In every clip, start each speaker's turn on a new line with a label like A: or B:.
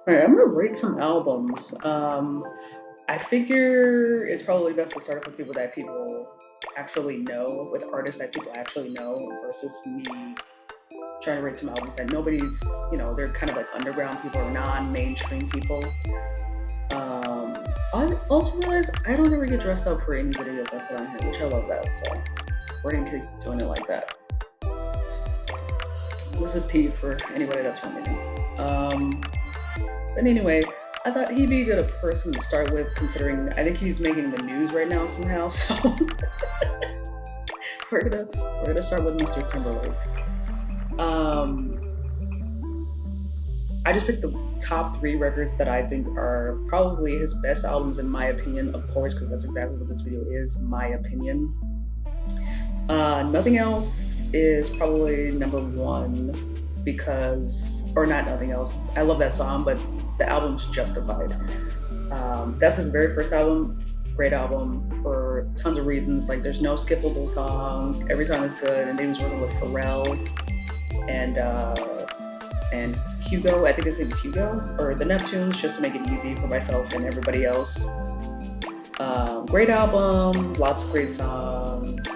A: All right, I'm gonna rate some albums. I figure it's probably best to start off with people that people actually know, with artists that people actually know, versus me trying to rate some albums that nobody's, they're kind of like underground people or non-mainstream people. I also realize I don't ever get dressed up for any videos I put on here, which I love that. So we're gonna keep doing it like that. This is tea for anybody that's wondering. But anyway, I thought he'd be a good person to start with, considering I think he's making the news right now somehow. So we're gonna start with Mr. Timberlake. Um, I just picked the top three records that I think are probably his best albums in my opinion, of course, because that's exactly what this video is, my opinion. Nothing else is probably number one because, or not nothing else. I love that song, but the album's Justified. That's his very first album. Great album for tons of reasons. Like, there's no skippable songs. Every song is good. And he was working with Pharrell and Hugo. I think his name is Hugo, or the Neptunes, just to make it easy for myself and everybody else. Great album, lots of great songs.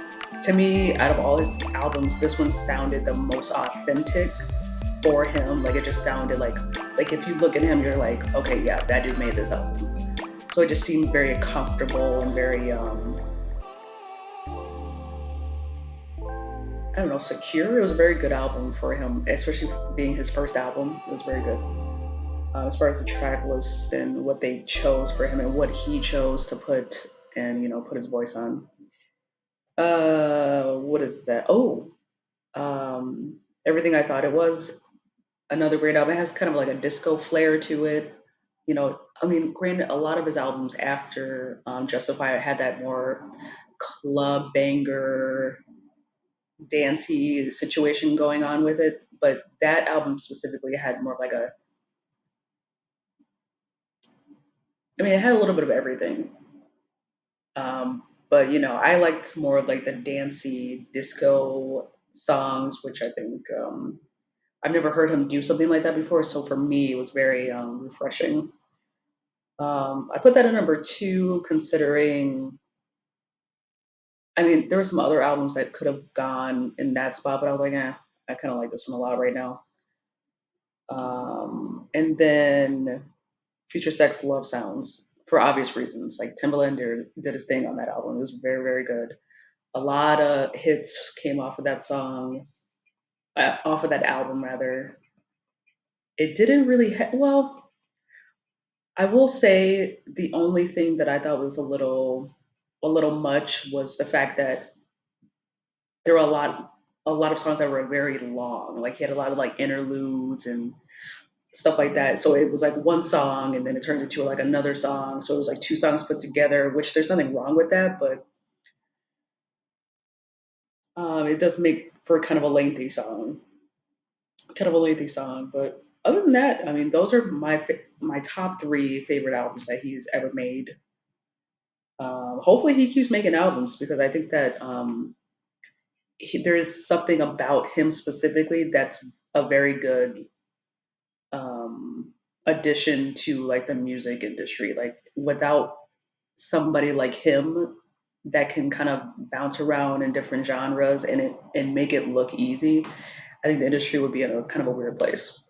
A: To me, out of all his albums, this one sounded the most authentic for him. Like, it just sounded like if you look at him, you're like, okay, yeah, that dude made this album. So it just seemed very comfortable and very I don't know, secure. It was a very good album for him, especially being his first album. It was very good. As far as the track lists and what they chose for him and what he chose to put and put his voice on. What is that? Oh, everything I thought it was. Another great album. It has kind of like a disco flair to it. I mean, granted, a lot of his albums after Justify had that more club banger, dancey situation going on with it, but that album specifically had more of like a, I mean, it had a little bit of everything. But I liked more of like the dancey disco songs, which I think I've never heard him do something like that before. So for me, it was very refreshing. I put that at number two, considering. I mean, there were some other albums that could have gone in that spot, but I was like, I kind of like this one a lot right now. And then Future Sex Love Sounds for obvious reasons. Like Timberland did his thing on that album. It was very, very good. A lot of hits came off of that song, off of that album rather. It didn't really, well, I will say the only thing that I thought was a little much was the fact that there were a lot of songs that were very long. Like he had a lot of like interludes and stuff like that. So it was like one song and then it turned into like another song. So it was like two songs put together, which there's nothing wrong with that, but it does make for kind of a lengthy song. But other than that, I mean, those are my top three favorite albums that he's ever made. Hopefully, he keeps making albums because I think that there's something about him specifically that's a very good addition to like the music industry. Like without somebody like him that can kind of bounce around in different genres and make it look easy, I think the industry would be in a kind of a weird place.